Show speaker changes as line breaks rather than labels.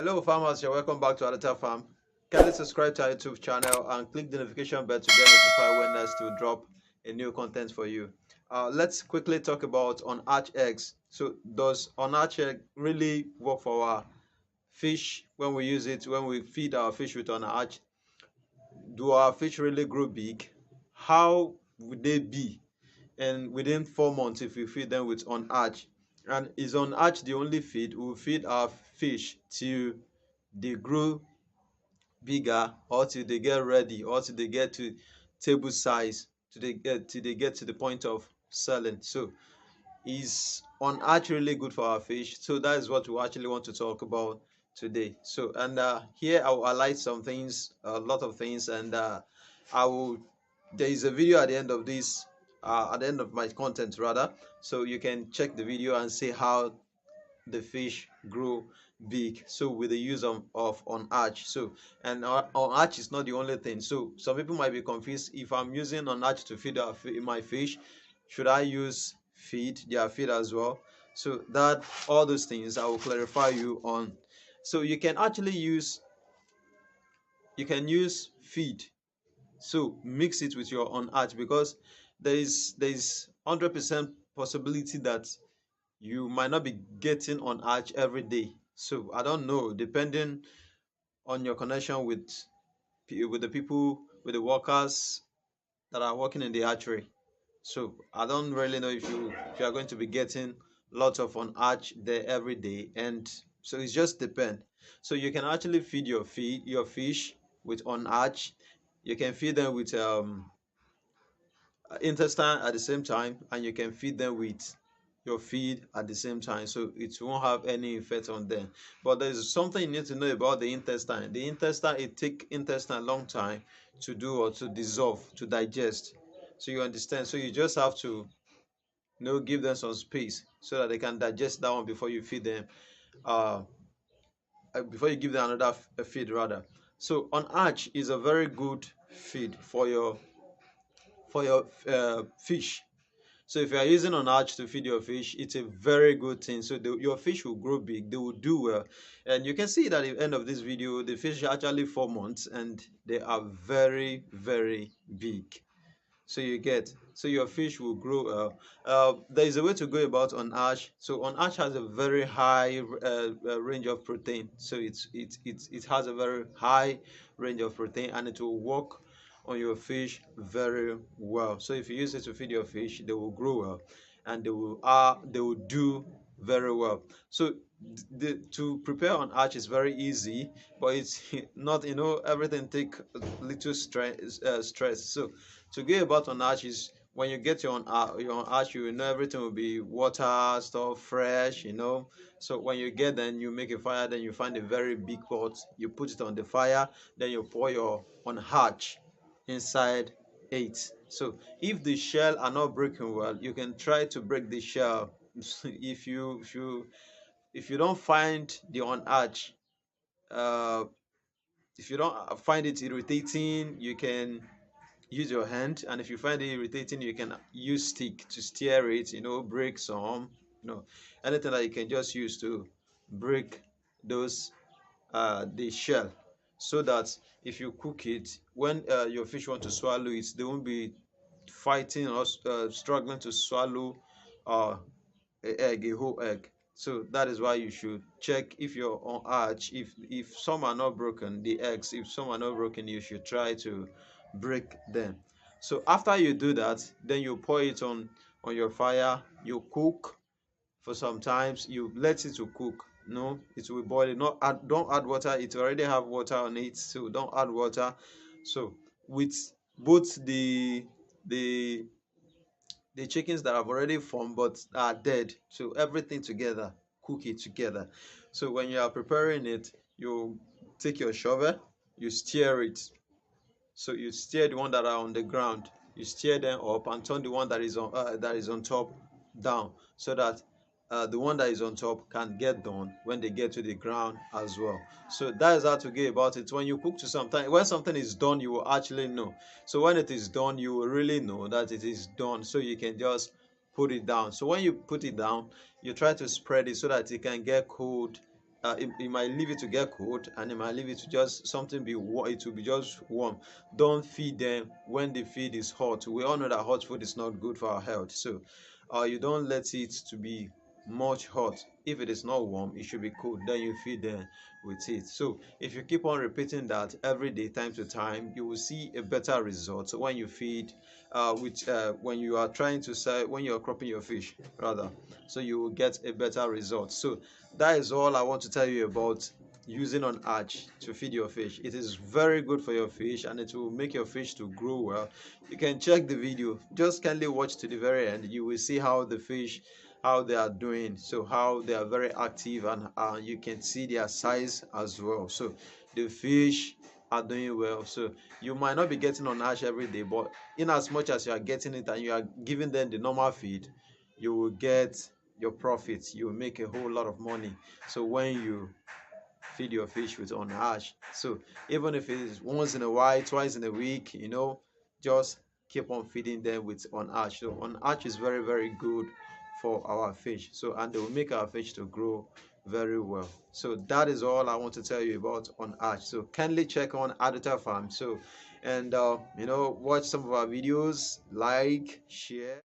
Hello farmers, you're welcome back to Another Farm. Kindly subscribe to our YouTube channel and click the notification bell to get notified when next to drop a new content for you. Let's quickly talk about unhatched eggs. So does unhatched egg really work for our fish when we use it, when we feed our fish with unhatched? Do our fish really grow big? How would they be? And within 4 months if we feed them with unhatched? And is unhatched the only feed? We will feed our fish till they grow bigger, or till they get ready, or till they get to table size, till they get to the point of selling. So is on arch really good for our fish? So that is what we actually want to talk about today. So and here I will highlight some things, a lot of things, and I will there is a video at the end of this, at the end of my content rather, so you can check the video and see how the fish grow big, so with the use of on arch. So and on arch is not the only thing. So some people might be confused: if I'm using on arch to feed my fish, should I use feed their feed as well? So that all those things I will clarify you on. So you can actually use, you can use feed, so mix it with your on arch, because there is 100% possibility that you might not be getting on arch every day. So I don't know, depending on your connection with the people, with the workers that are working in the archery. So I don't really know if you are going to be getting lots of on arch there every day, and so it just depend. So you can actually feed your fish with on arch. You can feed them with intestine at the same time, and you can feed them with your feed at the same time, so it won't have any effect on them. But there's something you need to know about the intestine. The intestine, it take intestine a long time to do, or to dissolve, to digest. So you understand, so you just have to, give them some space so that they can digest that one before you feed them, uh before you give them another feed rather. So on arch is a very good feed for your fish. So if you are using an arch to feed your fish, it's a very good thing. So your fish will grow big, they will do well. And you can see that at the end of this video, the fish are actually 4 months and they are very, very big. So you get, so your fish will grow well. There is a way to go about on arch. So on arch has a very high range of protein. So it has a very high range of protein, and it will work on your fish very well. So if you use it to feed your fish, they will grow well, and they will do very well. So to prepare on arch is very easy, but it's not, everything take little stress. So to go about on arch is, when you get your on arch, you know everything will be water stuff, fresh. So when you get, then you make a fire, then you find a very big pot, you put it on the fire, then you pour your on arch inside it. So if the shell are not breaking well, you can try to break the shell. If you don't find the on arch, uh if you don't find it irritating, you can use your hand, and if you find it irritating, you can use stick to steer it, break some, anything that you can just use to break those the shell, so that if you cook it, when your fish want to swallow it, they won't be fighting or struggling to swallow uh, a whole egg. So that is why you should check if you're on arch, if some are not broken, the eggs, if some are not broken, you should try to break them. So after you do that, then you pour it on your fire, you cook for some times, you let it to cook. No, it will boil. Not add, don't add water, it already have water on it, so don't add water. So with both the the chickens that have already formed but are dead, so everything together, cook it together. So when you are preparing it, you take your shovel, you stir it. So you stir the one that are on the ground, you stir them up and turn the one that is on top down, so that the one that is on top can get done when they get to the ground as well. So that is how to go about it. When you cook to something, when something is done, you will actually know. So when it is done, you will really know that it is done. So you can just put it down. So when you put it down, you try to spread it so that it can get cold it might leave it to get cold, and it might leave it to just something be warm. It will be just warm. Don't feed them when the feed is hot. We all know that hot food is not good for our health. So you don't let it to be much hot. If it is not warm, it should be cold. Then you feed them with it. So if you keep on repeating that every day, time to time, you will see a better result. So when you feed, when you are trying to sell, when you are cropping your fish, rather, so you will get a better result. So that is all I want to tell you about using Unhatched to feed your fish. It is very good for your fish, and it will make your fish to grow well. You can check the video. Just kindly watch to the very end. You will see how the fish, how they are doing, so how they are very active, and you can see their size as well. So the fish are doing well. So you might not be getting Unhatched every day, but in as much as you are getting it and you are giving them the normal feed, you will get your profits. You will make a whole lot of money. So when you feed your fish with Unhatched, so even if it is once in a while, twice in a week, just keep on feeding them with Unhatched. So Unhatched is very, very good for our fish. So, and they will make our fish to grow very well. So that is all I want to tell you about Unhatched. So kindly check on Additive Farm. So, and watch some of our videos, like, share.